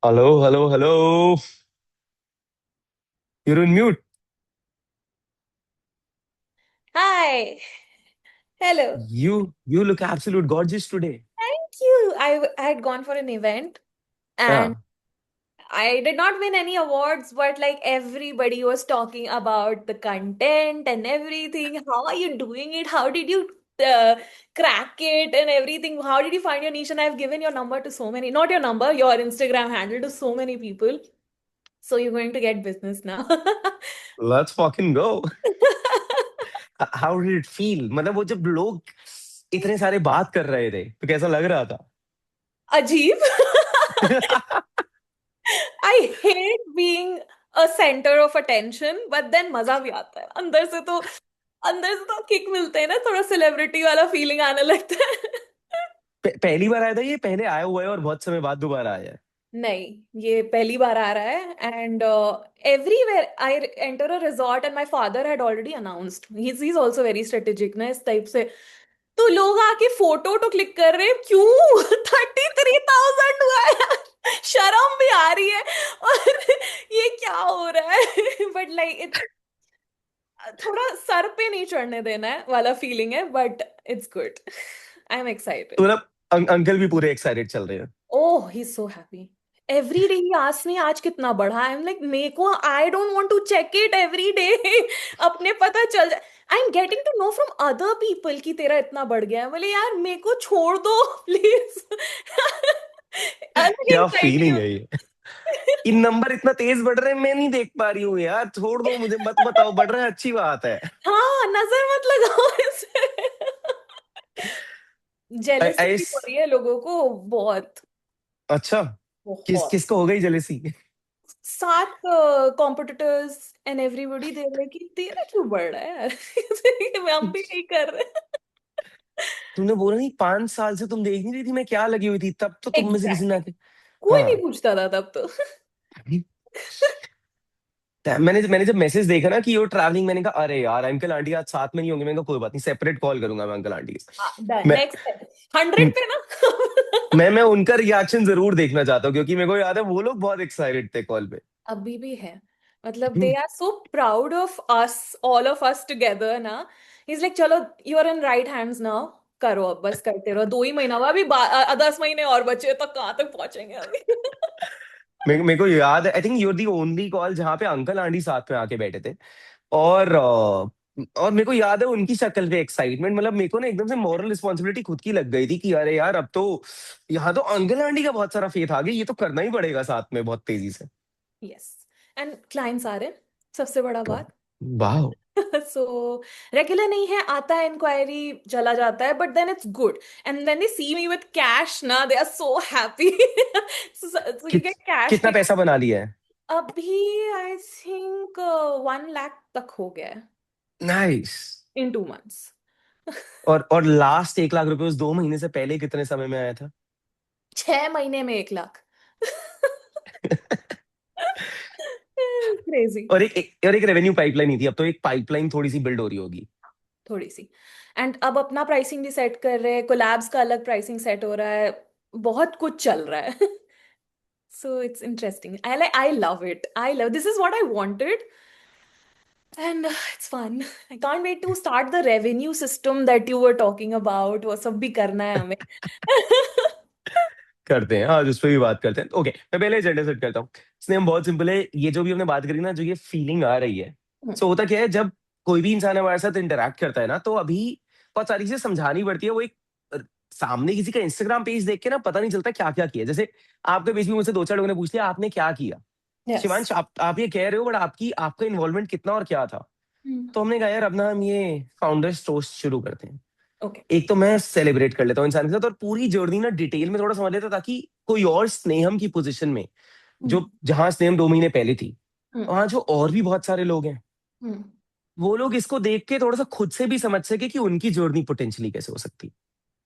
Hello, hello, hello. You're on mute. Hi. Hello. You look absolute gorgeous today. Thank you. I had gone for an event and Yeah. I did not win any awards, but like everybody was talking about the content and everything. How are you doing it? How did you crack it and everything? How did you find your niche? And I've given your number to so many, not your number, your Instagram handle to so many people. So you're going to get business now. Let's fucking go. How did it feel? मतलब वो जब लोग इतने सारे बात कर रहे थे तो कैसा लग रहा था? अजीब. I hate being a center of attention, but then मजा भी आता है अंदर से तो किक मिलते हैं ना, थोड़ा सेलिब्रिटी वाला फीलिंग आने लगता है. पहली बार आया था ये पहले आया हुआ है और बहुत समय बाद दोबारा आया है. नहीं, ये पहली बार आ रहा है and everywhere I enter a resort and my father had already announced. He is also very strategic ना इस टाइप से. तो लोग आके फोटो तो क्लिक कर रहे हैं, क्यों? 33,000 हुआ है यार. शर्म भी आ रही है. और ये क्या हो रहा है? बट लाइक इट्स थोड़ा सर पे नहीं चढ़ने देना है वाला फीलिंग है, but it's good. I am तो एक्साइटेड. मतलब अंकल भी पूरे एक्साइटेड चल रहे हैं. Oh, he is so happy. Every day he asks me आज कितना बढ़ा. आई एम लाइक, मेरे को I don't want to check it every day. अपने पता चल जाए. I am getting to know from other people कि तेरा इतना बढ़ गया है. बोले यार मेरे को छोड़ दो प्लीज. अलग क्या एंग्जाइटी फीलिंग है ये? होती इन है. नंबर इतना तेज बढ़ रहे हैं मैं नहीं देख पा रही हूँ यार. छोड़ दो मुझे मत बताओ. बढ़ रहा है अच्छी बात है. हाँ, नजर मत लगाओ इसे. I, जेलसी I, भी हो रही है लोगों को बहुत. अच्छा. बहुत. किसको हो गई जेलेसी? सात कॉम्पिटिटर्स एंड एवरीबॉडी देख रहे कि तेरा क्यों बढ़ रहा है यार. हम भी नहीं कर रहे. तुमने बोला नहीं 5 साल से तुम देख नहीं रही थी मैं क्या लगी हुई थी तब तो तुम में से किसी ने एग्जैक्टली. आके. कोई नहीं हाँ. पूछता था तब तो. मैंने जब मैसेज देखा ना कि you're ट्रैवलिंग मैंने कहा अरे यार अंकल आंटी आज साथ में नहीं होंगे. मैंने कहा कोई बात नहीं सेपरेट कॉल करूंगा मैं अंकल आंटी के. डन. मैं नेक्स्ट है 100 पे ना. मैं उनका रिएक्शन जरूर देखना चाहता हूँ क्योंकि मेरे को याद है वो लोग बहुत एक्साइटेड थे कॉल पे. अभी भी है. मतलब they are so proud of us, all of us together ना. इज लाइक चलो, you are in right hands now. करो अब, बस करते रहो. 2 ही महीना हुआ अभी. 10 महीने और बचे तो कहाँ तक पहुंचेंगे अभी. मेरे को याद है I think you're the only call जहाँ पे अंकल आंटी साथ में आके बैठे थे. और मेरे को याद है उनकी शक्ल पे एक्साइटमेंट. मतलब मेरे को ना एकदम से मॉरल रिस्पॉन्सिबिलिटी खुद की लग गई थी कि अरे यार अब तो यहाँ तो अंकल आंटी का बहुत सारा फेथ आ गया. ये तो करना ही पड़ेगा साथ में बहुत तेजी से. यस. एंड क्लाइंट्स आ रहे हैं, सबसे बड़ा बात. वाह. सो रेगुलर नहीं है, आता है इंक्वायरी, चला जाता है, but then it's good. And when they see me with cash ना, they are so happy. So you कि, गेट कैश. कितना पैसा बना लिया है? अभी आई थिंक 1 लाख तक हो गया है नाइस. इन 2 मंथ्स. और लास्ट 1 लाख रुपए उस 2 महीने से पहले कितने समय में आया था? 6 महीने में 1 लाख. क्रेजी. और एक रेवेन्यू पाइपलाइन ही थी. अब तो एक पाइपलाइन थोड़ी सी बिल्ड हो रही होगी. थोड़ी सी. एंड अब अपना प्राइसिंग भी सेट कर रहे हैं. कोलैब्स का अलग प्राइसिंग सेट हो रहा है. बहुत कुछ चल रहा है. So it's interesting. I love it. I love this is what I wanted, and it's fun. I can't wait to start the revenue system that you were talking about. वो सब भी करना है हमें. करते हैं आज उस पर भी बात करते हैं. ओके मैं पहले एजेंडा सेट करता हूँ. इसलिए हम बहुत सिंपल है. ये जो भी हमने बात करी ना जो ये फीलिंग आ रही है. सो होता क्या है जब कोई भी इंसान हमारे साथ इंटरेक्ट करता है ना तो अभी बहुत सारी चीजें समझानी पड़ती है. वो एक सामने किसी का इंस्टाग्राम पेज देख के ना पता नहीं चलता क्या क्या किया. जैसे आपके पेज भी मुझसे 2-4 लोगों ने पूछ लिया आपने क्या किया. Yes. शिवांश आप ये कह रहे हो बट आपका इन्वॉल्वमेंट कितना और क्या था. तो हमने कहा यार अब ना हम ये फाउंडर्स टोस्ट शुरू करते हैं. Okay. एक तो मैं सेलिब्रेट कर लेता हूँ इंसान के साथ और पूरी जर्नी ना डिटेल में थोड़ा समझ लेता ताकि कोई और स्नेहम की पोजीशन में Hmm. जो जहां स्नेहम 2 महीने पहले थी Hmm. वहां जो और भी बहुत सारे लोग हैं Hmm. वो लोग इसको देख के थोड़ा सा खुद से भी समझ सके कि उनकी जर्नी पोटेंशियली कैसे हो सकती.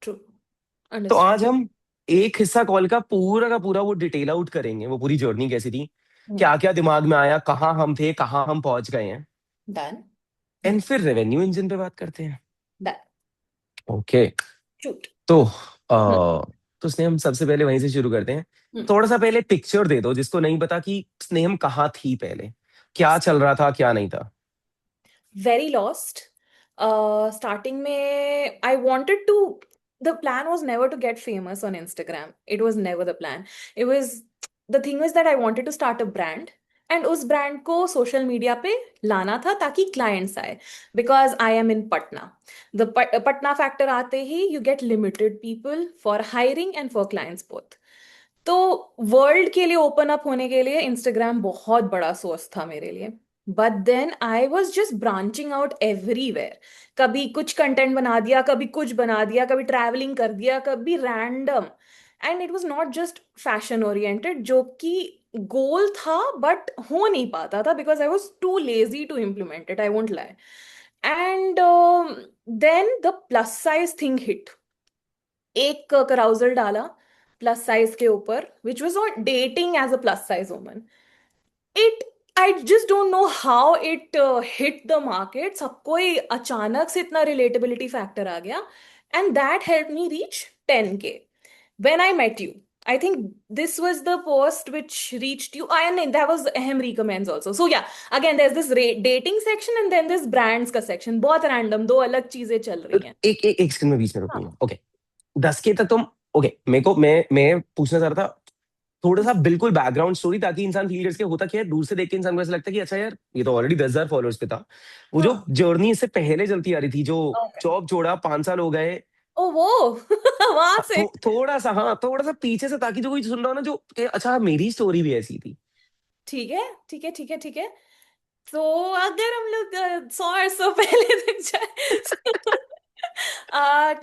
True. तो Understood. आज हम एक हिस्सा कॉल का पूरा वो डिटेल आउट करेंगे. वो पूरी जर्नी कैसी थी Hmm. क्या क्या दिमाग में आया कहाँ हम थे कहाँ हम पहुंच गए हैं. Done. एंड फिर रेवेन्यू इंजन पे बात करते हैं. Done. ओके. Shoot. तो Hmm. तो स्नेहम सबसे पहले वहीं से शुरू करते हैं। हम्म। थोड़ा सा पहले पिक्चर दे दो जिसको नहीं पता कि स्नेहम कहाँ थी पहले, क्या यस। चल रहा था क्या नहीं था। Very lost. स्टार्टिंग में आई wanted to, the plan was never to get famous on Instagram. It was never the plan. It was, the thing was that I wanted to start a brand, and उस brand को social media पे लाना था ताकि clients आए, because I am in Patna. The Patna factor आते ही you get limited people for hiring and for clients both. तो वर्ल्ड के लिए ओपन अप होने के लिए इंस्टाग्राम बहुत बड़ा सोर्स था मेरे लिए। But then I was just branching out everywhere. कभी कुछ कंटेंट बना दिया, कभी कुछ बना दिया, कभी ट्रैवलिंग कर दिया, कभी random. And it was not just fashion oriented, जो कि गोल था बट हो नहीं पाता था because I was too lazy to implement it, I won't lie. And then the plus size thing hit. एक कराउजल डाला प्लस साइज के ऊपर, which was not dating as a plus size woman. It, I just don't know how it hit the market. सबको ही अचानक से इतना relatability factor आ गया, and that help me reach 10K when I met you. I think this was the post which reached you. I mean, that was Ahem recommends also. So yeah, again, there's this dating section and then this brands का section. बहुत random, दो अलग चीजें चल रही हैं। एक second में बीच में हाँ। रुकूंगा। ओके, 10K तक तुम, ओके मेरे को मैं पूछना चाह रहा था थोड़ा सा बिल्कुल बैकग्राउंड स्टोरी, ताकि इंसान फील कर सके होता क्या है। दूर से देख के इंसान को ऐसा लगता है कि अच्छा यार ये तो ऑलरेडी 10,000 फॉलोअर्स पे था। वो जो हाँ। जर्नी इससे पहले चलती आ रही थी, जो Okay. जॉब छोड़ा 5 साल हो गए, ओ वो वहां से। थोड़ा सा, हाँ थोड़ा सा पीछे से, ताकि जो कोई सुन रहा हो ना जो कि अच्छा मेरी स्टोरी भी ऐसी थी। ठीक है, ठीक है, ठीक है, ठीक है। तो अगर हम लोग 100 पहले तक जाए,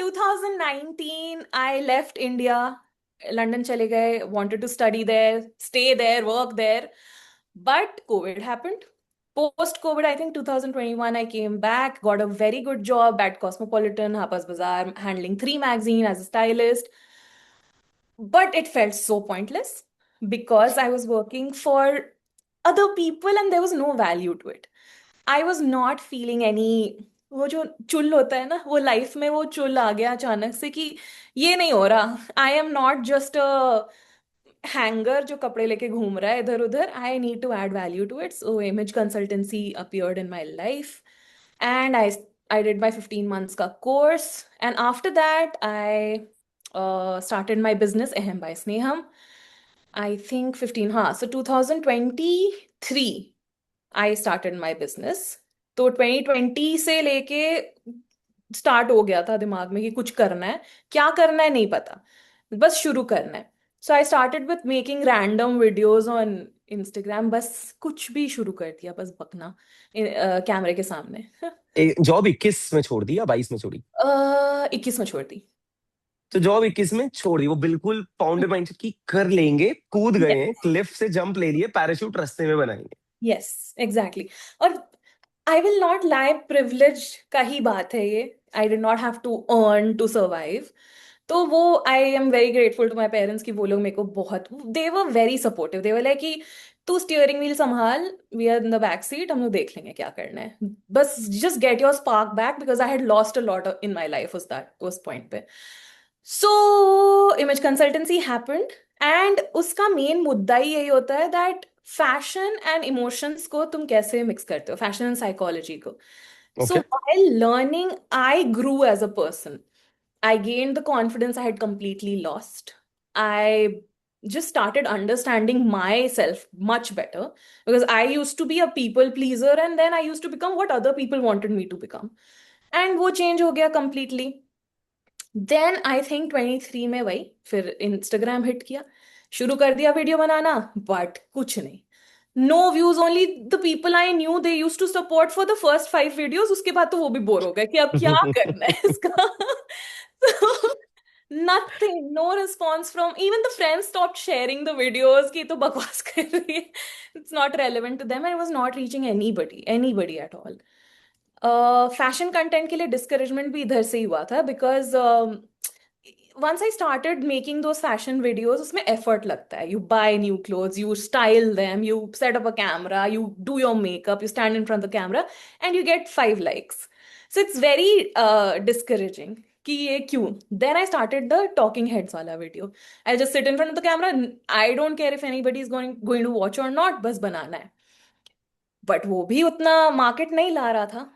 2019 आई लेफ्ट इंडिया, लंदन चले गए, wanted to study there, stay there, work there, but COVID happened. Post COVID, I think 2021, I came back, got a very good job at Cosmopolitan, Harper's Bazaar, handling 3 magazine as a stylist. But it felt so pointless because I was working for other people and there was no value to it. I was not feeling any, वो जो चुल होता है ना, वो life में वो चुल आ गया अचानक से कि ये नहीं हो रहा। I am not just a hanger जो कपड़े लेके घूम रहा है इधर उधर। I need to add value to it, so image consultancy appeared in my life, and I did my 15 months का course, and after that I started my business Ahem by Sneham. I think 15, हाँ, so 2023 I started my business. तो 2020 से लेके start हो गया था दिमाग में कि कुछ करना है। क्या करना है नहीं पता, बस शुरू करना है। So I started with making random videos on Instagram, बस कुछ भी शुरू कर दिया, बस बकना कैमरे के सामने। जॉब 21 में छोड़ दी या 22 में छोड़ी? 21 में छोड़ दी। तो जॉब 21 में छोड़ दी, वो बिल्कुल फाउंडेड माइंडसेट की कर लेंगे, कूद गए हैं, क्लिफ से जंप ले लिए, पैराशूट रास्ते में बनाएंगे। Yes, exactly. और I will not lie, privilege का ही बात है ये। I did not have to earn to survive. तो वो, I am very grateful to my parents कि वो लोग मेरे को बहुत, they were very supportive. They were like कि तू स्टीयरिंग व्हील संभाल, we are in the back seat, हम लोग देख लेंगे क्या करना है, बस just get your spark back, because I had lost a lot in my life उस दैट उस पॉइंट पे। सो इमेज कंसल्टेंसी हैपेंड, एंड उसका मेन मुद्दा ही यही होता है दैट फैशन एंड इमोशंस को तुम कैसे मिक्स करते हो, फैशन एंड साइकोलॉजी को। So okay. while learning, I grew as a person. I gained the confidence I had completely lost. I just started understanding myself much better because I used to be a people pleaser and then I used to become what other people wanted me to become. And वो change हो गया completely. Then I think 23 में वही फिर Instagram hit किया, शुरू कर दिया वीडियो बनाना, बट कुछ नहीं। No views, only the people I knew they use to support for the first 5 videos, उसके बाद तो वो भी बोर हो गए कि अब क्या करना है इसका। So, nothing, no response from even the friends stopped sharing the videos कि ये तो बकवास कर रही है, it's not relevant to them, and it was not reaching anybody at all. Fashion content के लिए डिस्करेजमेंट भी इधर से ही हुआ था because once I started making those fashion videos, उसमें effort लगता है. You buy new clothes, you style them, you set up a camera, you do your makeup, you stand in front of the camera, and you get 5 likes. So it's very discouraging. कि ये क्यों. Then I started the talking heads वाला video. I'll just sit in front of the camera. I don't care if anybody is going to watch or not. बस बनाना है. But वो भी उतना market नहीं ला रहा था.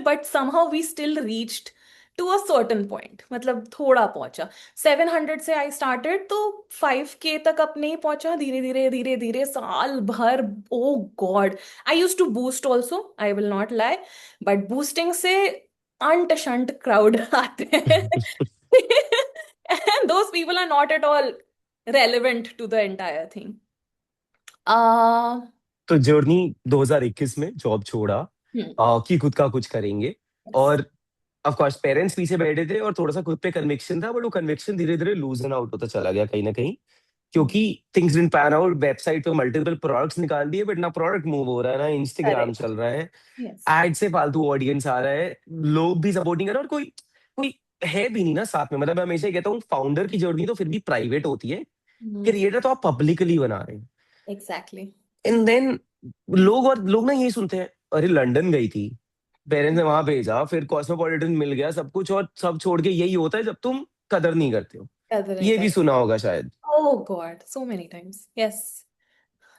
But somehow we still reached to a certain point. मतलब थोड़ा पहुंचा. 700 से आई स्टार्टेड तो 5K तक अपने ही पहुंचा धीरे धीरे धीरे धीरे साल भर. Oh God. I use to boost also, I will not lie. But boosting से अंट शंट क्राउड आते हैं. And those people are not at all relevant to the entire thing. uh, तो जर्नी 2021 में जॉब छोड़ा hmm, कि खुद का कुछ करेंगे, yes. और ऑफ कोर्स पेरेंट्स पीछे बैठे थे और थोड़ा सा खुद पे कन्विक्शन था, बट वो कन्विक्शन धीरे धीरे लूजन आउट होता चला गया कहीं ना कहीं, Hmm, क्योंकि things didn't pan out. Website पे मल्टीपल प्रोडक्ट्स निकाल दिए, बट ना प्रोडक्ट मूव हो रहा है, ना इंस्टाग्राम correct. चल रहा है, Yes. एड से फालतू ऑडियंस आ रहा है, लोग भी सपोर्ट नहीं कर रहे, और कोई कोई है भी नहीं ना साथ में. मतलब मैं हमेशा ही कहता हूँ, फाउंडर की जर्नी तो फिर भी प्राइवेट होती है, Hmm, क्रिएटर तो आप पब्लिकली बना रहे हैं. exactly. एंड देन लोग ना यही सुनते हैं, अरे लंदन गई थी, पेरेंट्स ने वहां भेजा, फिर कॉस्मोपॉलिटन मिल गया सब कुछ, और सब छोड़ के यही होता है जब तुम कदर नहीं करते हो. कदर नहीं ये भी कर. सुना होगा शायद. Oh God, so many times. Yes.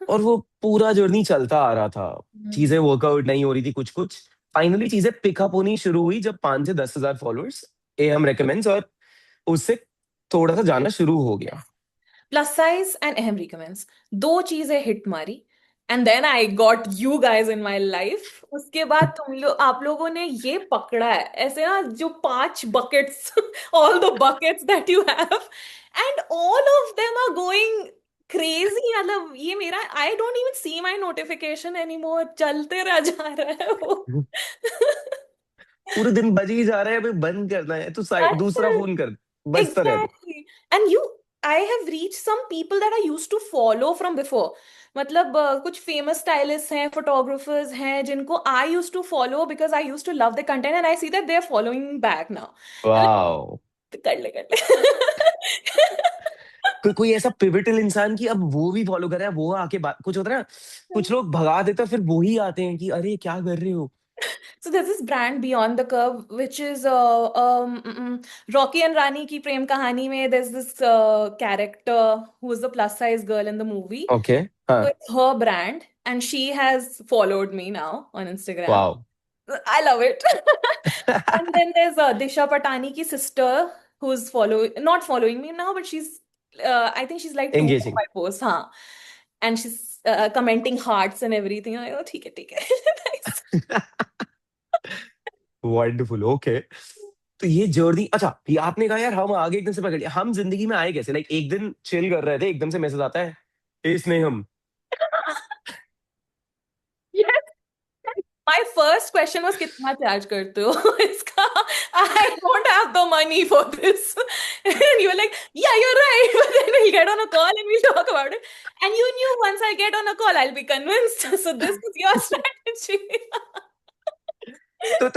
और वो पूरा जर्नी चलता आ रहा था, Hmm. चीजें वर्कआउट नहीं हो रही थी कुछ कुछ. फाइनली चीजें पिकअप होनी शुरू हुई जब 5 से 10 हजार फॉलोअर्स ए हम रेकमेंड्स, और उससे थोड़ा सा जाना शुरू हो गया. Plus size and ahem recommends. दो चीजें हिट मारी. And then I got you guys in my life. उसके बाद आप लोगों ने ये पकड़ा है ऐसे ना, जो 5 buckets, all the buckets that you have, and all of them are going crazy. मतलब ये मेरा, I don't even see my notification anymore. चलते रह जा रहा है वो. पूरे दिन बज ही जा रहा है, अभी बंद करना है तो साइड That's दूसरा it. फोन कर, बजता रहे. Exactly. And I have reached some people that I used to follow from before. मतलब कुछ famous stylists हैं, photographers हैं, जिनको I used to follow because I used to love the content, and I see that they're following me back now. I'm wow. like, कर ले. कोई ऐसा pivotal इंसान की अब वो भी फॉलो कर रहा है, वो आके बात, कुछ होता है ना, कुछ लोग भगा देते हैं, फिर वो ही आते हैं कि अरे क्या कर रहे हो. So there's this brand Beyond the Curve, which is Rocky and Rani की प्रेम कहानी में there's this character who is the plus size girl in the movie. Okay. So हाँ. it's her brand, and she has followed me now on Instagram. Wow. I love it. And then there's Disha Patani ki sister who's not following me now, but I think she's like two of engaging. my posts, huh? And she's commenting hearts and everything. I'm like, oh, ठीक है. Nice. Wonderful. Okay. तो ये journey, अच्छा ये आपने कहा यार हम आगे एकदम से पकड़ लिया, हम जिंदगी में आए कैसे? लाइक एक दिन चिल कर रहे थे, एकदम से मैसेज आता है, इसमें हम. Yes. My first question was कितना चार्ज करते हो इसका? I don't have the money for this. And you were like, yeah, you're right. But then we'll get on a call and we'll talk about it. And you knew once I get on a call, I'll be convinced. So this was your strategy. तो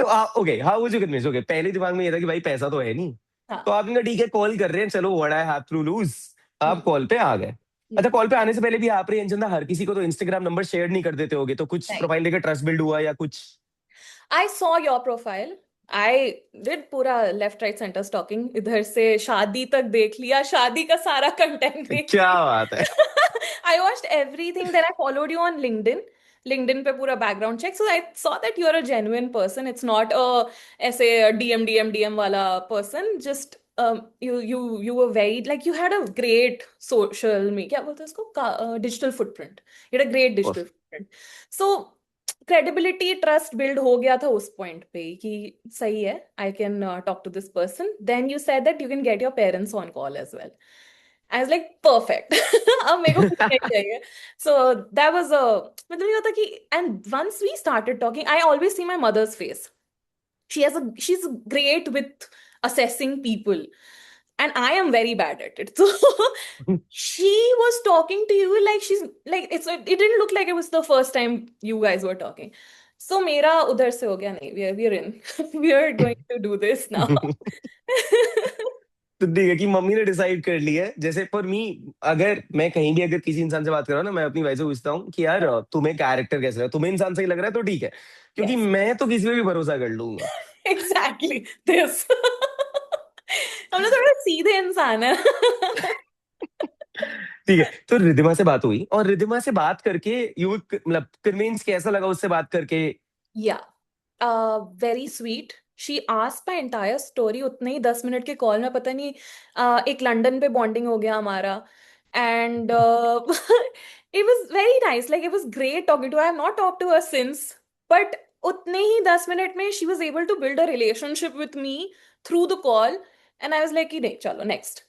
okay, हाँ वो जो convince हो गए, पहले दिमाग में ये था कि भाई पैसा तो है नहीं, तो हाँ. आपने कहा ठीक है कॉल कर रहे हैं, चलो what I have to lose. आप हम्म, कॉल पे आ गए. अच्छा, हम्म. कॉल पे आने से पहले भी एप्रीहेंशन था, हर किसी को तो इंस्टाग्राम नंबर शेयर नहीं कर देते होगे, तो कुछ नहीं. प्रोफाइल लेकर ट्रस्ट बिल्ड हुआ या कुछ? I saw your profile. I did पूरा लेफ्ट राइट सेंटर स्टॉकिंग, इधर से शादी तक देख लिया, शादी का सारा कंटेंट देख क्या लिया. बात है. I watched everything. Then I followed you on LinkedIn. LinkedIn पे पूरा background check. So I saw that you're a genuine person. It's not a ऐसे DM वाला person. Just you were very, like, you had a great social media, क्या बोलते हैं उसको, digital footprint. You had a great digital footprint. So credibility, trust build हो गया था उस point पे कि सही है, I can talk to this person. Then you said that you can get your parents on call as well. I was like, perfect. अब मेरे को कुछ नहीं चाहिए. So that was मतलब ये होता कि, and once we started talking, I always see my mother's face. She's great with assessing people, and I am very bad at it. So she was talking to you like she's like, it didn't look like it was the first time you guys were talking. So मेरा उधर से हो गया, नहीं, we're in. We are going to do this now. तो ठीक है कि मम्मी ने डिसाइड कर लिया है. जैसे पर मी, अगर मैं कहीं भी अगर किसी इंसान से बात कर रहा हूँ ना, मैं अपनी वाइफ से पूछता हूँ कि यार तुम्हें कैरेक्टर कैसा है, तुम्हें इंसान सही लग रहा है तो ठीक है, क्योंकि Yes, मैं तो किसी पे भी भरोसा कर लूंगा. exactly this. हम लोग थोड़े सीधे इंसान है। ठीक है, तो रिधिमा से बात हुई, और रिधिमा से बात करके यू मतलब कन्विंस कैसा लगा उससे बात करके? या very sweet, she asked my entire story उतने ही 10 मिनट के कॉल में। पता नहीं एक लंदन पे बॉन्डिंग हो गया हमारा, and it was very nice, like it was great talking to. I have not talk to her since, but उतने ही 10 मिनट में she was able to build a relationship with me through the call, and I was like कि नहीं चलो next,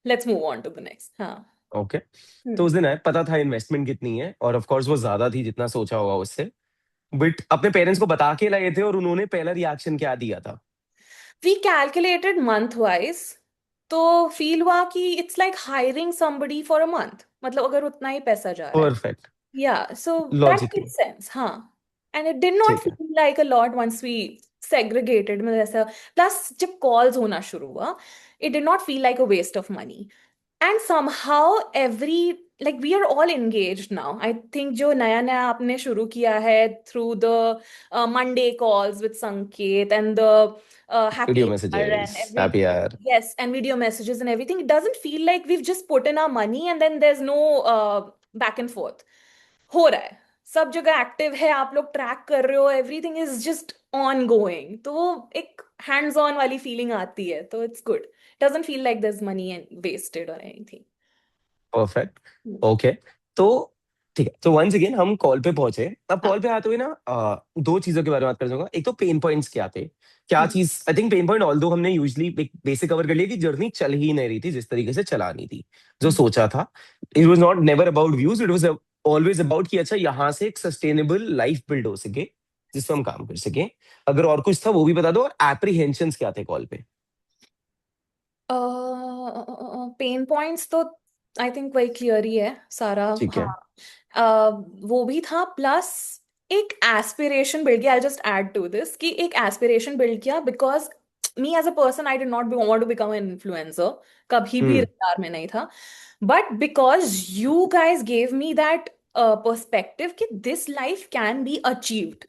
let's move on to the next. हाँ। Okay. तो hmm. उस दिन है पता था इन्वेस्टमेंट कितनी है, और ऑफ कोर्स वो ज्यादा थी जितना सोचा होगा उससे, बट अपने पेरेंट्स को बता के लाए थे, और उन्होंने पहला रिएक्शन क्या दिया था? वी कैलकुलेटेड मंथ वाइज, तो फील हुआ कि it's like hiring somebody for a month, मतलब अगर उतना ही पैसा जा रहा है। Perfect. Yeah, so that made logically. sense, हाँ. And it did not ठीक है। feel like a lot once we segregated, मतलब ऐसा, plus जब calls होना शुरू हुआ, it did not feel like a waste of money. And somehow like we are all engaged now. I think जो नया नया आपने शुरू किया है through the Monday calls with Sanket and the video happy hour messages, and happy everything. Hour. Yes, and video messages and everything. It doesn't feel like we've just put in our money and then there's no back and forth. हो रहा है, सब जगह active है, आप लोग track कर रहे हो, everything is just on going, तो वो एक हैंड्स ऑन वाली फीलिंग आती है, तो it's good. Doesn't feel like there is money and wasted और एनीथिंग। परफेक्ट। ओके। तो ठीक है, तो वंस अगेन हम कॉल पे पहुंचे। अब हाँ। कॉल पे आते हुए ना दो चीजों के बारे में बात करना चाहूंगा। एक तो पेन पॉइंट्स क्या थे, क्या चीज, I think pain point all दो हमने यूजली एक बेसिक कवर कर लिया कि जर्नी चल ही नहीं रही थी जिस तरीके से चलानी थी, जो सोचा था। It was not never about views, it was always about कि अच्छा यहाँ से एक सस्टेनेबल लाइफ बिल्ड हो सके जिसमें हम काम कर सके। अगर और कुछ था वो भी बता दो, और एप्रीहेंशंस क्या थे कॉल पे? पेन पॉइंट्स तो आई थिंक वही क्लियर ही है सारा। ठीक हाँ। है। वो भी था, प्लस एक एस्पिरेशन बिल्ड किया। I just add to this कि एक एस्पिरेशन बिल्ड किया, because me as a person I did not want to become an influencer, कभी भी हम्म। रडार में नहीं था। But because you guys gave me that perspective कि this life can be achieved,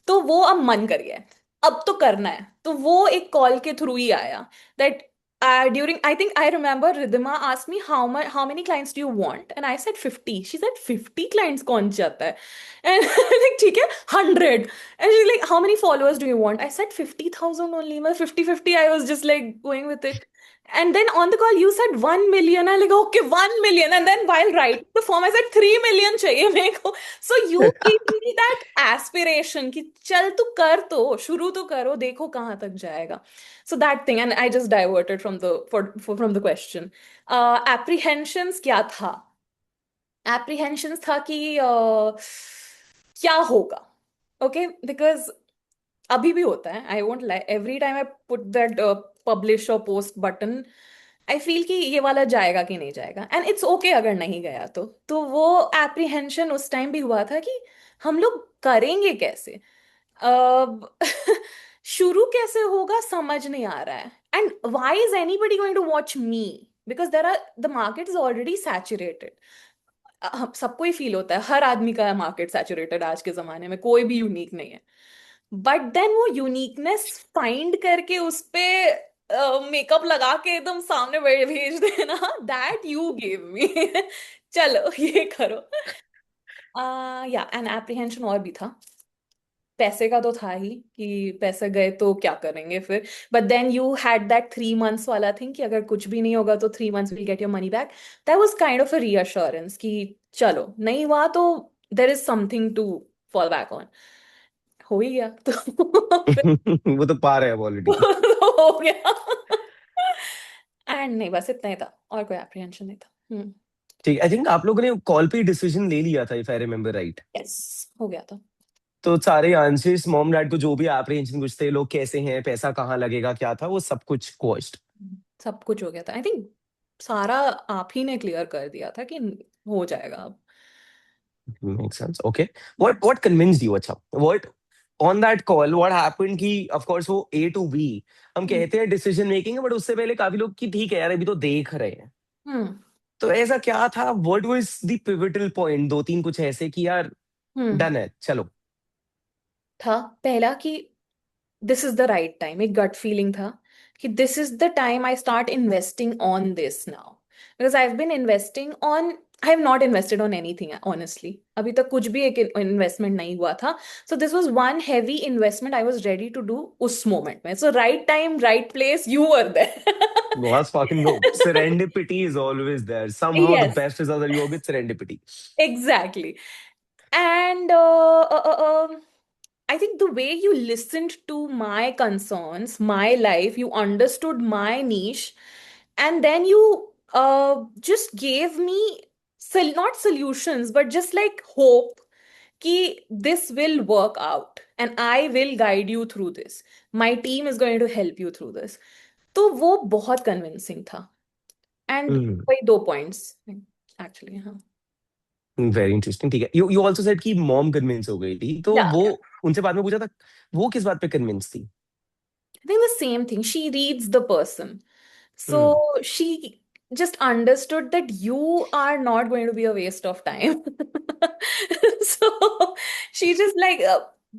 तो वो अब मन कर गया है, अब तो करना है। तो वो एक कॉल के थ्रू ही आया, that during, I think I remember Ridhima asked me how many clients do you want, and I said 50. She said 50 clients कौन चाहता है? And I'm like ठीक है 100, and she's like how many followers do you want? I said 50,000 only. मैं 50-50 I was just like going with it. And then on the call you said 1 million. I like okay 1 million, and then while writing the form I said 3 million चाहिए मेरे को. So you gave me that aspiration कि चल तू कर, तो शुरू तो करो, देखो कहाँ तक जाएगा. So that thing, and I just diverted from from the question. Apprehensions क्या था? Apprehensions था कि क्या होगा? Okay, because अभी भी होता है, आई won't lie, every time I put that publish और पोस्ट बटन, आई फील कि ये वाला जाएगा कि नहीं जाएगा, एंड इट्स ओके अगर नहीं गया तो वो एप्रीहेंशन उस टाइम भी हुआ था कि हम लोग करेंगे कैसे, अब शुरू कैसे होगा समझ नहीं आ रहा है, and why is anybody going to watch me, because there are the market is already saturated. सबको ही फील होता है, हर आदमी का मार्केट सैचुरेटेड आज के जमाने में, कोई भी यूनिक नहीं है. बट देन वो यूनिकनेस फाइंड करके उस पे मेकअप लगा के एकदम सामने भेज देना, दैट यू गिव मी. चलो ये करो. या एन एप्रीहेंशन और भी था, पैसे का तो था ही कि पैसे गए तो क्या करेंगे फिर. But then you had that 3 months वाला थिंग कि अगर कुछ भी नहीं होगा तो 3 months will get your money back. That was kind of a reassurance कि चलो नहीं हुआ तो there is something to fall back on. हो ही गया तो फिर वो तो पा रहे हैं ऑलरेडी। हो गया. एंड नहीं, बस इतना ही था, और कोई एप्रीहेंशन नहीं था. ठीक, आई थिंक आप लोगों ने कॉल पे डिसीजन ले लिया था, if I remember right. Yes, हो गया था. तो सारे आंसर्स मॉम डैड को जो भी एप्रीहेंशन कुछ थे, लोग कैसे हैं, पैसा कहाँ लगेगा, क्या था, वो सब कुछ क्वेश्चन। सब कुछ हो गया था, आई थिंक सारा आप ही ने क्लियर कर दिया था कि हो जाएगा अब. Make sense. Okay. What convinced you? अच्छा, what on that call what happened कि ऑफ कोर्स वो ए टू बी हम हम्म. कहते हैं डिसीजन मेकिंग, बट उससे पहले काफी लोग की ठीक है यार अभी तो देख रहे हैं। हम्म. तो ऐसा क्या था, what was the pivotal point, दो तीन कुछ ऐसे कि यार हम्म. डन है चलो? था पहला कि this is the right time, एक गट फीलिंग था this is the time I start investing on this now. Because I've been investing on, I have not invested on anything, honestly. अभी तक कुछ भी एक investment नहीं हुआ था. So this was one heavy investment I was ready to do उस moment में. So right time, right place, you were there. Let's fucking go. Serendipity is always there. Somehow the Yes, best results that you get serendipity. exactly. And I think the way you listened to my concerns, my life, you understood my niche, and then you just gave me not solutions, but just like hope कि this will work out and I will guide you through this. My team is going to help you through this. तो वो बहुत convincing था. And Hmm. वही दो points actually. हाँ. Very interesting, ठीक है। यू आल्सो सेड कि मॉम कन्विंस हो गई थी, तो Yeah. वो उनसे बाद में पूछा था वो किस बात पे कन्विंस थी? I think the same thing. She reads the person. Hmm. So she just understood that you are not going to be a waste of time. So she just like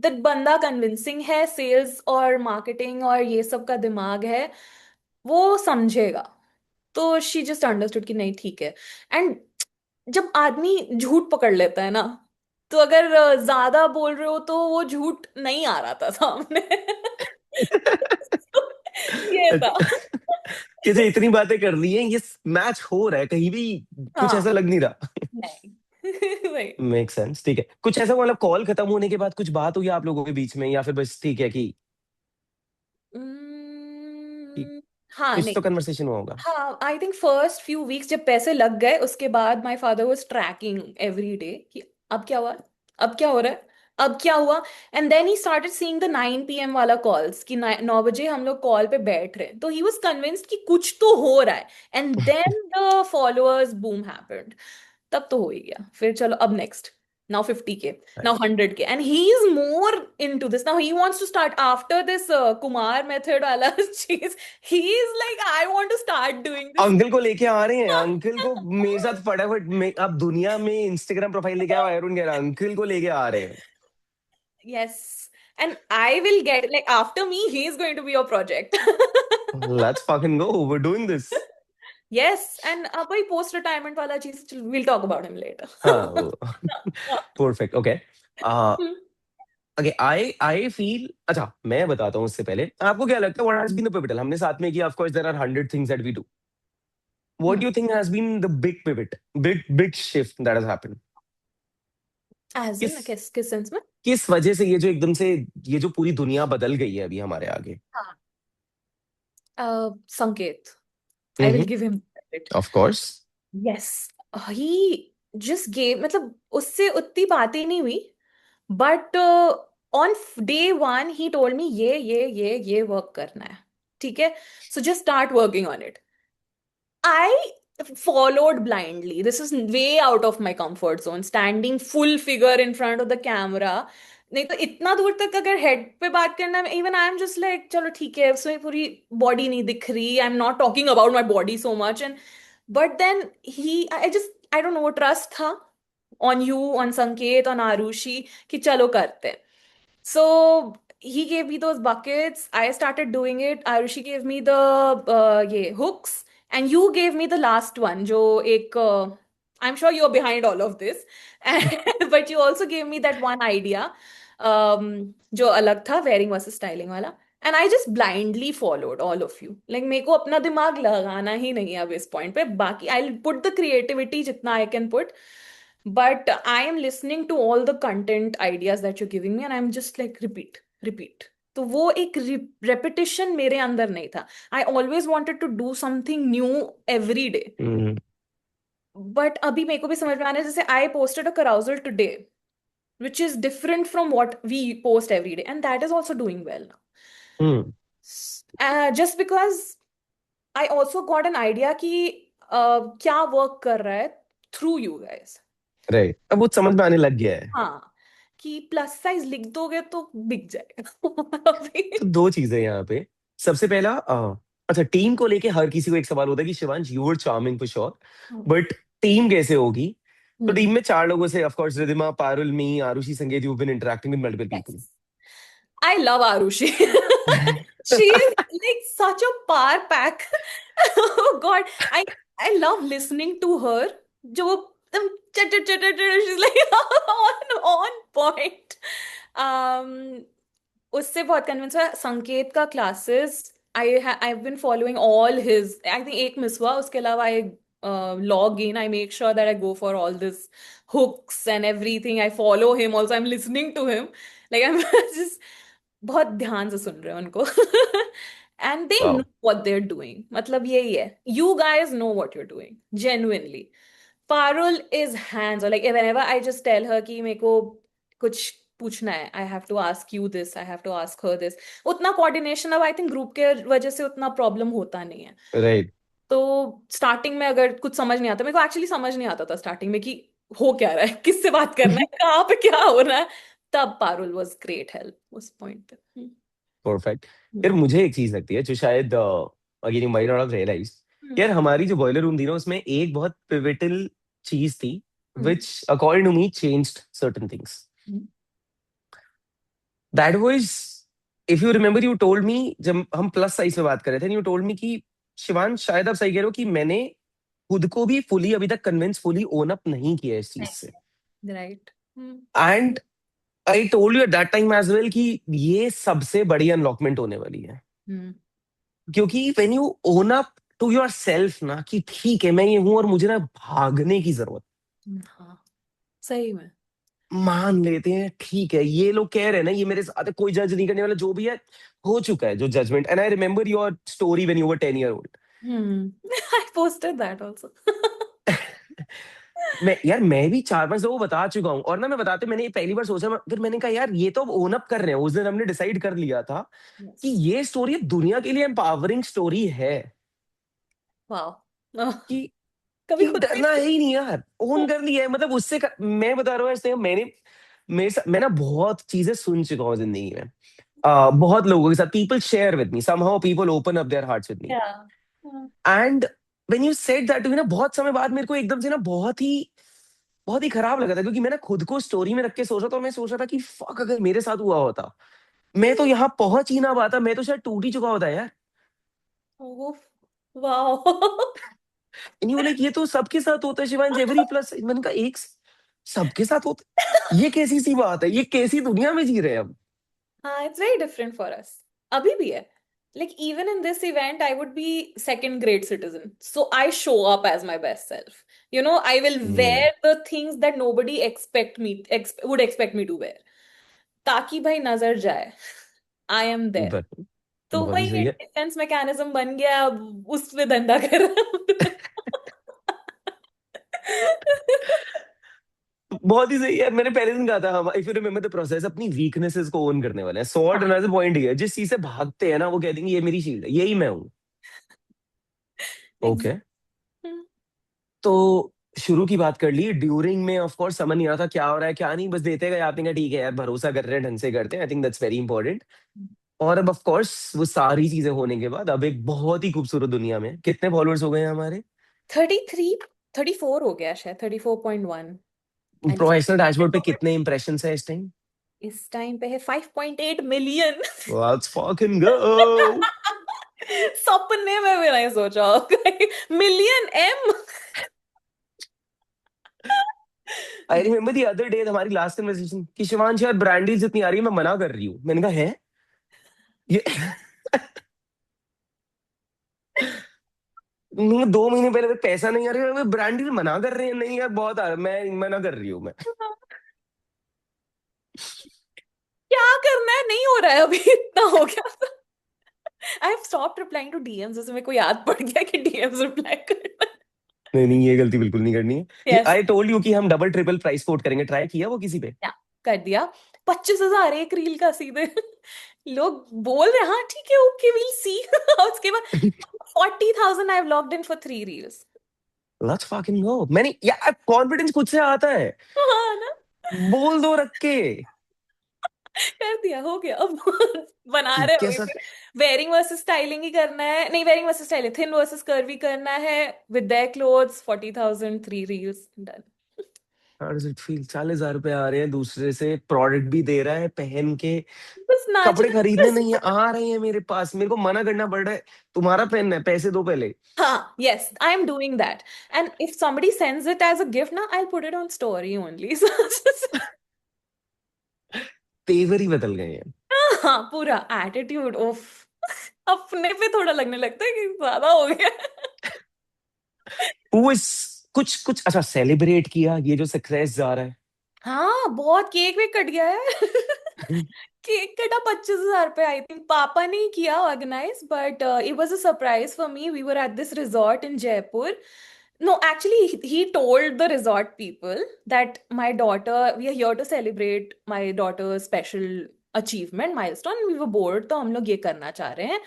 that बंदा convincing है, sales और marketing और ये सब का दिमाग है, वो समझेगा. तो she just understood कि नहीं ठीक है. And जब आदमी झूठ पकड़ लेता है ना, तो अगर ज्यादा बोल रहे हो तो वो झूठ नहीं आ रहा था सामने. ये था. कि जो इतनी बातें कर ली हैं, ये मैच हो रहा है कहीं भी, कुछ ऐसा हाँ. लग नहीं रहा। नहीं. वही. मेक सेंस, ठीक है। कुछ ऐसा मतलब कॉल खत्म होने के बाद कुछ बात हुई आप लोगों के बीच में, या फिर बस ठीक है कि हम्म, हाँ कुछ नहीं. तो कन्वर्सेशन हुआ होगा? हाँ, I think first few weeks जब पैसे लग गए उसके बाद my father was tracking every day कि अब क्या हुआ, अब क्या हो रहा है, अब क्या हुआ. And then he started seeing the 9 PM वाला कॉल्स कि 9 बजे हम लोग कॉल पे बैठ रहे हैं, तो ही वाज कन्विंस्ड कि कुछ तो हो रहा है. And then the followers boom happened. तब तो हो ही गया, फिर चलो अब next. Now 50K, now 100K, and he is more into this. Now he wants to start after this Kumar method wala cheese. He is like, I want to start doing this. Uncle को लेके आ रहे हैं, uncle को मेरे साथ फटाफट में अब दुनिया में इंस्टाग्राम प्रोफाइल लेके आओ, अरुण कह रहा है, अंकल को लेके आ रहे हैं। Yes, and I will get like after me, he is going to be your project. Let's fucking go, we are doing this. Yes, and भाई post retirement वाला चीज, we'll talk about him later. हाँ, perfect, okay. Okay, I feel, अच्छा मैं बताता हूँ उससे पहले, आपको क्या लगता है what has been the pivotal, हमने साथ में किया, of course there are 100 things that we do, what do Hmm. You think has been the big pivot, big shift that has happened? As किस in किस सेंस में? किस वजह से ये जो एकदम से, ये जो पूरी दुनिया बदल गई है अभी हमारे आगे? हाँ. Sanket. I will give him credit. Of course. Yes, he just gave, मतलब उससे उतनी बातें नहीं हुई, but on day one he told me ये work करना है, ठीक है, so just start working on it. I followed blindly. This is way out of my comfort zone. Standing full figure in front of the camera. नहीं तो इतना दूर तक अगर हेड पे बात करना है, even I am just like चलो ठीक है, उसमें पूरी बॉडी नहीं दिख रही, I am not talking about my body so much. And but then he, I don't know, trust था on you, on Sanket, on Arushi कि चलो करते हैं. So he gave me those buckets. I started doing it. Ayushi gave me the ये hooks, and you gave me the last one. जो एक I'm sure you're behind all of this, but you also gave me that one idea, जो अलग था, wearing versus styling वाला. And I just blindly followed all of you. Like मेरे को अपना दिमाग लगाना ही नहीं है अब इस point पे. बाकी I'll put the creativity जितना I can put. But I am listening to all the content ideas that you're giving me, and I'm just like repeat, repeat. तो वो एक repetition मेरे अंदर नहीं था. I always wanted to do something new every day. But अभी मेरे को भी समझ में आना है, जैसे I posted a carousel today, which is different from what we post every day, and that is also doing well now. Just because I also got an idea कि क्या work कर रहा है through you guys. राइट, अब वो समझ में आने लग गया है। हाँ, कि प्लस साइज लिख दोगे तो बिक जाएगा. अभी. तो दो चीजें यहाँ पे, सबसे पहला अच्छा, टीम को लेके हर किसी को एक सवाल होता है कि Shivansh you were charming for sure, but team कैसे होगी? तो टीम में 4 लोगों से, of course Ridhima, Parul, me, Arushi, Sangeet, you been interacting with multiple people. I love Arushi. She is like such a power pack. Oh God, I I love listening to her. जो वो एकदम चट चट चट चट, she's like on point. Um, उससे बहुत convince हुआ। संकेत का classes, I been following all his, I think एक मिस हुआ, उसके अलावा I log in, I make sure that I go for all this hooks and everything, I follow him also, I am listening to him, like I am just बहुत ध्यान से सुन रहे हैं उनको। And they know wow. What they are doing, मतलब यही है, you guys know what you are doing genuinely. Parul is hands, like whenever I just tell her कि मेरे को कुछ पूछना है, I have to ask you this, I have to ask her this, उतना कोऑर्डिनेशन अब आई थिंक ग्रुप के वजह से उतना प्रॉब्लम होता नहीं है। राइट। तो स्टार्टिंग में अगर कुछ समझ नहीं आता, मेरे को एक्चुअली समझ नहीं आता था स्टार्टिंग में कि हो क्या रहा है, किससे बात करना है, कहाँ पे क्या हो रहा है, तब पारुल वॉज ग्रेट हेल्प उस पॉइंट पे। परफेक्ट। यार हम्म। मुझे एक चीज लगती है जो शायद again you might not have realized, hmm. यार हमारी जो बॉयलर रूम थी ना उसमें एक बहुत पिवटल चीज थी हम्म। which according to me changed certain things. That was, if you remember, you told me जब हम प्लस साइज पे बात कर रहे थे, you told me कि शिवांश शायद आप सही कह रहे हो कि मैंने खुद को भी फुली अभी तक कन्विंस फुली ओन अप नहीं किया इस चीज से। Right. Hmm. And I told you at that time as well कि ये सबसे बड़ी अनलॉकमेंट होने वाली है, हम्म। क्योंकि when you own up to your self ना कि ठीक है मैं ये हूं और मुझे ना भागने की जरूरत, हाँ, सही में। मान लेते हैं ठीक है ये लोग कह रहे हैं ना ये मेरे साथ है, कोई जज नहीं करने वाला, जो भी है हो चुका है जो judgement. And I remember your story when you were 10 year old। I posted that also. मैं यार मैं भी 4-5 लोगों को बता चुका हूँ, और ना मैं बताते मैंने ये पहली बार सोचा, फिर मैंने कहा यार ये तो अब ओन अप कर रहे हैं, उस दिन हमने डिसाइड कर लिया था कि यस। ये स्टोरी दुनिया के लिए एम्पावरिंग स्टोरी है, वाओ। कि कभी कि खुद को ही डरना है ही नहीं यार, ओन कर लिया है। मतलब मैं बता रहा हूँ ऐसे, मैं ना बहुत चीजें सुन चुका हूँ जिंदगी में, बहुत लोगों के साथ, people share with me somehow, people open up their hearts with me. क्या। And when you said that to me ना, बहुत समय बाद मेरे को एकदम से ना बहुत ही खराब लगा था, क्योंकि मैं ना खुद को स्टोरी में रख के सोच रहा था, और मैं सोच रहा था कि फक अगर मेरे साथ हुआ होता, मैं तो यहाँ पहुंच ही ना पाता, मैं तो शायद टूट ही चुका होता यार। वाओ। एंड यू लाइक ये तो सबके साथ होता है शिवांश, एवरी प्लस, मैंने कहा एक सबके साथ होता है? ये कैसी सी बात है, ये कैसी दुनिया में जी रहे हैं हम। हाँ, it's very different for us, अभी भी है। Like even in this event, I would be second grade citizen. So I show up as my best self. You know, I will wear hmm, the things that nobody would expect me to wear. ताकि भाई नजर जाए, I am there. ब- तो बहुत ही वही है, सही है। डिफेंस मैकेनिज्म बन गया, अब उस पे धंधा कर रहा हूँ। बहुत ही सही है, मैंने पहले दिन कहा था हम, if you remember the process, अपनी वीकनेसेस को ओन करने वाले हैं। सॉर्ट हाँ। अनदर पॉइंट ही है, जिस चीज से भागते हैं ना वो कह देंगे ये मेरी शील्ड है, यही मैं हूँ। ओके। Exactly. तो शुरू की बात कर ली, ड्यूरिंग में ऑफ कोर्स समझ नहीं आ रहा था क्या हो रहा है क्या नहीं, बस देते गए, आपने कहा ठीक है यार भरोसा कर रहे हैं ढंग से करते हैं, I think that's very important. और अब ऑफ कोर्स वो सारी चीजें होने के बाद अब एक बहुत ही खूबसूरत दुनिया में कितने फॉलोअर्स हो गए हैं हमारे? 33, 34 हो गया शायद, 34.1। एंड प्रोफेशनल डैशबोर्ड पे कितने इंप्रेशंस है इस टाइम? इस टाइम पे है 5.8 मिलियन। लेट्स फकिंग गो। सपने में भी नहीं सोचा होगा, मिलियन एम। I remember the other day हमारी लास्ट कन्वर्सेशन कि शिवांश यार ब्रांडीज जितनी आ रही है मैं मना कर रही हूँ, मैंने कहा है ये नहीं, 2 महीने पहले तक पैसा नहीं आ रहा है, ब्रांडीज मना कर रहे हैं, नहीं यार बहुत आ रहा है, मैं मना कर रही हूँ मैं। क्या करना है, नहीं हो रहा है अभी, इतना हो गया। I have stopped replying to DMs, जैसे मेरे को याद पड़ गया कि डीएम्स रिप्लाई करना। नहीं नहीं ये गलती बिल्कुल नहीं करनी है। ये यस। आई टोल्ड यू कि हम डबल ट्रिपल प्राइस कोट करेंगे, ट्राई किया वो किसी पे? क्या कर दिया? 25,000 एक रील का सीधे। लोग बोल रहे हैं हाँ ठीक है, ओके विल सी। उसके बाद 40,000 I have logged in for 3 reels. Let's fucking गो। मैंने यार कॉन्फिडेंस खुद से आता है, हाँ ना। बोल दो रख के। कर दिया, हो गया अब। बना रहे हो कैसा? इसे। वेयरिंग वर्सेस स्टाइलिंग ही करना है, नहीं wearing versus styling, thin versus curvy करना है, with their clothes, 40,000 3 reels done. How does it feel? 40,000 रुपए आ रहे हैं दूसरे से, प्रोडक्ट भी दे रहा है पहन के, बस कपड़े नाचने खरीदने नहीं है, आ रहे हैं मेरे पास, मेरे को मना करना पड़ रहा है, तुम्हारा पहनना है, पैसे दो पहले। हाँ, yes, I am doing that. And if somebody sends it as a gift now, I'll put it on story only. So, तेवर ही बदल गए हैं। हाँ, पूरा एटीट्यूड ऑफ अपने पे थोड़ा लगने लगता है कि ज्यादा हो गया। वो इस कुछ कुछ अच्छा सेलिब्रेट किया ये जो सक्सेस जा रहा हाँ, बहुत केक वेक कट गया है। है? केक कटा 25,000 पे, आई थिंक पापा ने ही किया organise, but it was a surprise for me. We were at this resort in Jaipur. No, actually, he told the resort people that my daughter, we are here to celebrate my daughter's special achievement milestone. We were bored, तो हम लोग ये करना चाह रहे हैं.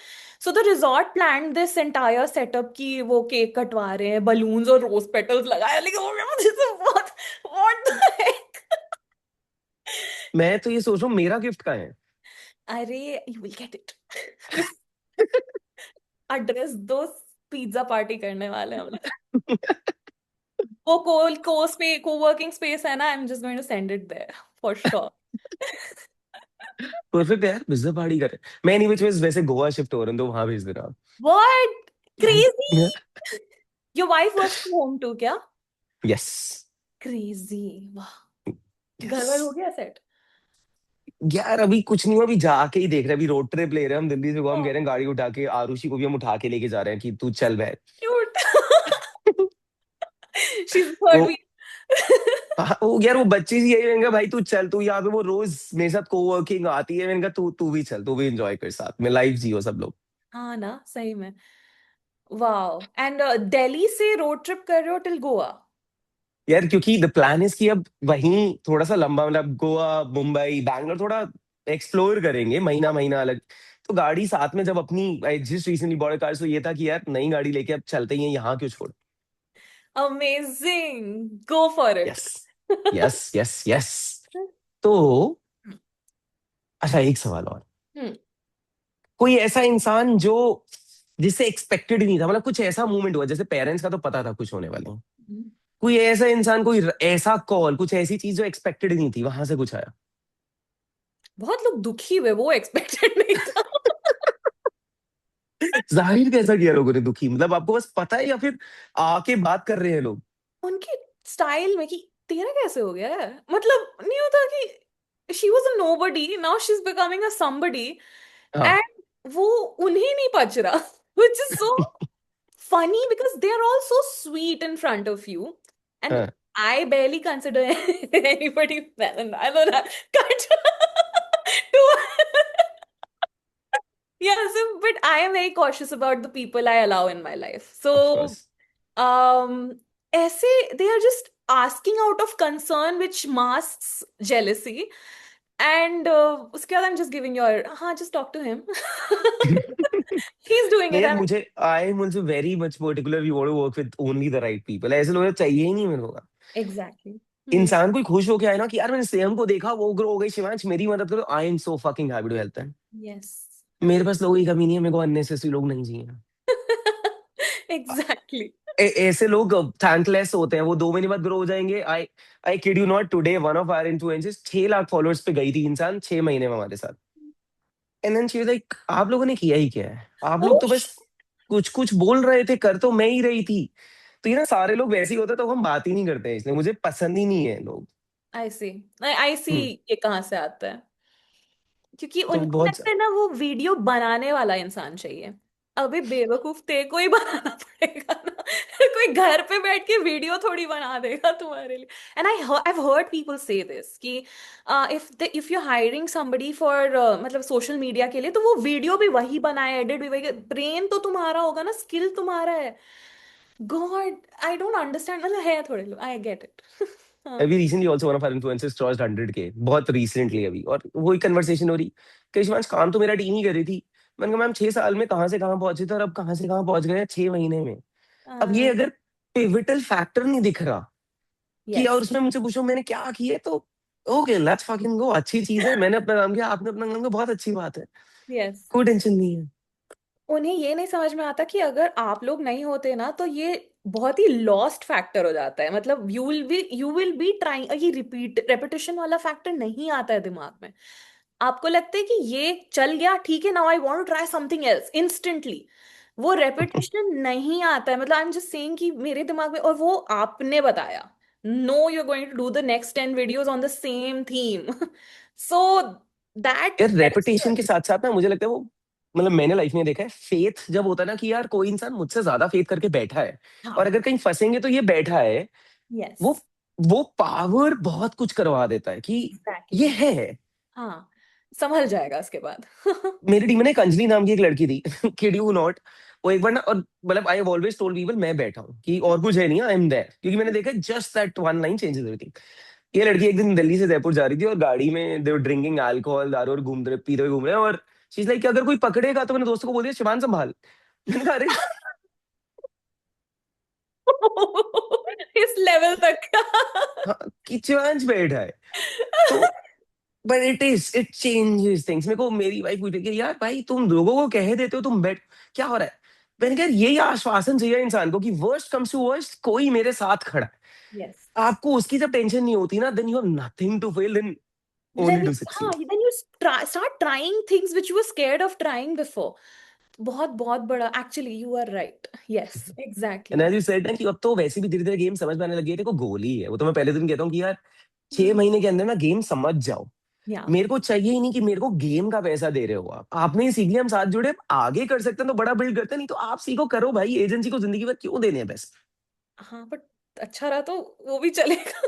So the resort planned this entire setup कि वो केक कटवा रहे हैं, balloons और rose petals लगाया, लेकिन वो मुझे तो बहुत what the heck. मैं तो ये सोच रहा हूँ मेरा गिफ्ट कहाँ है? अरे you will get it. Address दो, पिज्जा पार्टी करने वाले हैं हम लोग. वो को वर्किंग स्पेस है ना, I am just going to send it there for sure. Perfect है यार, पिज्जा पार्टी कर रहे हैं। मैं नहीं, वैसे गोवा शिफ्ट हो रहा हूँ तो वहां भेज दे रहा व्हाट, क्रेजी. हूँ। Your wife works from home too क्या? यस। क्रेजी, वाह. यस घर वर हो गया सेट? यार, अभी कुछ नहीं हुआ, अभी जाके ही देख रहे हैं, अभी रोड ट्रिप ले रहे हैं हम दिल्ली से गोवा, हम कह रहे हैं गाड़ी उठा के, आरुषि को भी हम उठा के लेके जा रहे हैं कि तू चल बैठ। क्यूट. शी इज थर्ड वो वीक. हाँ, वो यार वो बच्ची सी यही, मैंने कहा भाई तू चल, तू यहाँ पे, वो रोज मेरे साथ कोवर्किंग आती है, मैंने कहा तू तू भी चल, तू भी एंजॉय कर, साथ में लाइफ जियो सब लोग। हाँ ना, सही में. वाओ. एंड दिल्ली से रोड ट्रिप कर रहे हो टिल गोवा? यार क्योंकि द प्लान इज कि अब वहीं थोड़ा सा लंबा, मतलब गोवा, मुंबई, बैंगलोर थोड़ा एक्सप्लोर करेंगे, महीना महीना अलग। तो गाड़ी साथ में जब अपनी, I just recently bot car, तो ये था कि यार नई गाड़ी लेके अब चलते ही हैं, यहाँ क्यों छोड़। Amazing, go for it. Yes yes yes yes. तो अच्छा, एक सवाल और। कोई ऐसा इंसान जो जिससे एक्सपेक्टेड ही नहीं था, मतलब कुछ ऐसा मूवमेंट हुआ, जैसे पेरेंट्स का तो पता था कुछ होने वाले हैं, कोई ऐसा इंसान, कोई ऐसा कॉल, कुछ ऐसी चीज जो एक्सपेक्टेड ही नहीं थी, वहां से कुछ आया? बहुत लोग दुखी हुए, वो एक्सपेक्टेड नहीं था. जाहिर कैसा किया लोगों ने दुखी, मतलब आपको बस पता है या फिर आके बात कर रहे हैं लोग? उनके स्टाइल में कि तेरा कैसे हो गया है, मतलब नहीं होता कि she was a nobody, now she is becoming a somebody. हाँ एंड वो उन्हें नहीं पच रहा. Which is so funny because they are all so sweet in front of you. And हाँ। I barely consider anybody well, and I don't know, can't to yeah, so but I am very cautious about the people I allow in my life. So of course. ऐसे they are just asking out of concern which masks jealousy. And उसके बाद I'm just giving your, हाँ, just talk to him. He's doing नहीं it. यार, And मुझे I am also very much particular, we want to work with only the right people, ऐसे लोग चाहिए ही नहीं मेरे को। exactly. इंसान कोई खुश होके आए ना कि यार मैंने सेम को देखा, वो ग्रो हो गई, शिवांश मेरी मदद करो, I am so fucking happy to help them. Yes. मेरे पास लोगों की कमी नहीं है, मेरे को अननेसेसरी लोग नहीं चाहिए। Exactly. ऐसे लोग थैंकलेस होते हैं, वो 2 महीने बाद ग्रो हो जाएंगे। I I kid you not, today one of our influencers 6 lakh followers पे गई थी इंसान, 6 महीने में हमारे साथ। And then she was like, आप लोगों ने किया ही क्या है, आप लोग Oh, तो बस कुछ कुछ बोल रहे थे, कर तो मैं ही रही थी। तो ये ना, सारे लोग वैसे ही होते तो हम बात ही नहीं करते हैं, इसलिए मुझे पसंद ही नहीं है लोग। I see. I see हम्म, ये कहाँ से आता है. क्योंकि तो उनको बहुत। लगता है ना वो वीडियो बनाने वाला इंसान चाहिए. अबे बेवकूफ, तेरे को ही बनाना पड़ेगा ना. कोई घर पे बैठ के वीडियो थोड़ी बना देगा तुम्हारे लिए. And I've heard people say this कि if you're hiring somebody for मतलब सोशल मीडिया के लिए, तो वो वीडियो भी वही बनाए, एडिट भी वही. ब्रेन तो तुम्हारा होगा ना, स्किल तुम्हारा है. God, I don't understand. मतलब है थोड़े लोग, आई गेट इट. हाँ. अभी recently also one of our influencers crossed 100K, बहुत रिसेंटली अभी, और वही कन्वर्सेशन हो रही कि शिवांश, काम तो मेरा टीम ही कर रही थी। मैंने कहा मैम, 6 साल में कहाँ से कहाँ पहुंचे थे और अब कहाँ से कहाँ पहुंच गए हैं 6 महीने में। अब ये अगर पिविटल फैक्टर नहीं दिख रहा कि, और यस. उसमें मुझसे पूछो मैंने क्या किए, तो ओके लेट्स फकिंग गो, अच्छी चीज है, मैंने अपना काम किया, आपने अपना काम किया, बहुत अच्छी बात है, यस. कोई टेंशन नहीं है। उन्हें ये नहीं समझ में आता कि अगर आप लोग नहीं होते ना, तो ये बहुत ही लॉस्ट फैक्टर हो जाता है, मतलब यू विल बी ट्राइंग, ये रेपिटेशन वाला फैक्टर नहीं आता है दिमाग में। आपको लगता है कि ये चल गया ठीक है, now I want to try something else instantly. वो रेपिटेशन नहीं आता है, मतलब आई एम जस्ट सेइंग कि मेरे दिमाग में, और वो आपने बताया, no you are going to do the next 10 videos on the same theme. So यार दैट्स रेपुटेशन के साथ साथ ना मुझे लगता है वो, मतलब मैंने लाइफ में देखा है, फेथ जब होता है ना कि यार कोई इंसान मुझसे ज्यादा फेथ करके बैठा है और हाँ। अगर कहीं फंसेंगे तो ये बैठा है, यस। वो वो पावर बहुत कुछ करवा देता है कि ये एग्जैक्टली। है। हाँ, संभल जाएगा उसके बाद। मेरी टीम में ना एक अंजलि नाम की एक लड़की थी, किड यू नॉट। वो एक बार ना, और मतलब I have always told people मैं बैठा हूँ कि और कुछ है नहीं, आई एम देयर, क्योंकि मैंने देखा just that one line changes everything. ये लड़की एक दिन दिल्ली से जयपुर जा रही थी और गाड़ी में दे वर ड्रिंकिंग अल्कोहल, दारू और घूम रहे पीते हुए घूम रहे हैं, और चीज लाइक कि अगर कोई पकड़ेगा तो मैंने दोस्तों को बोल दिया शिवान संभाल। मैंने कहा अरे इस लेवल तक का। हाँ, कि शिवांश बैठा है। तो बट इट चेंजेस थिंग्स। मेरे को मेरी वाइफ पूछती है कि यार भाई तुम लोगों को कह देते हो तुम बैठ, क्या हो रहा है। मैंने कहा यही आश्वासन चाहिए इंसान को कि वर्स्ट कम्स टू वर्स्ट कोई मेरे साथ खड़ा है। यस। आपको उसकी जब टेंशन नहीं होती ना, then you have nothing to fail, then then only you to हाँ succeed. then you start trying things which you were scared of trying before। बहुत बहुत बड़ा, actually you are right, yes and exactly। As you said ना कि अब तो वैसे भी धीरे धीरे गेम समझ में आने लगी है, देखो गोल ही है वो, तो मैं पहले दिन कहता हूँ कि यार 6 महीने के अंदर ना गेम समझ जाओ। या मेरे को चाहिए ही नहीं कि मेरे को गेम का पैसा दे रहे हो आप, आपने ही सीख लिया, हम साथ जुड़े, अब आगे कर सकते हैं तो बड़ा बिल्ड करते हैं, नहीं तो आप सीखो करो भाई, एजेंसी को जिंदगी भर क्यों देने हैं पैसे। हाँ, बट अच्छा रहा तो वो भी चलेगा।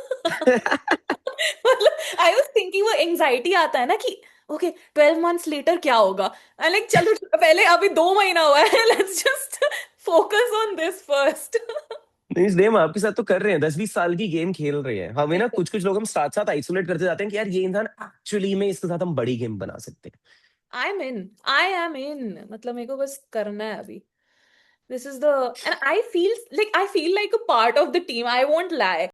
मतलब आई वाज थिंकिंग, वो एंजाइटी आता है ना कि ओके 12 months लेटर क्या होगा, आई लाइक चलो पहले अभी 2 महीना हुआ है, let's just focus on this first. नहीं इसलिए हम आपके साथ तो कर रहे हैं, 10-20 साल की गेम खेल रहे हैं हमें ना, कुछ कुछ लोग हम साथ साथ आइसोलेट करते जाते हैं कि यार ये इंसान एक्चुअली में इसके साथ हम बड़ी गेम बना सकते हैं। आई एम इन, मतलब मेरे को बस करना है अभी। This is the, and I feel like a part of the team. I won't lie.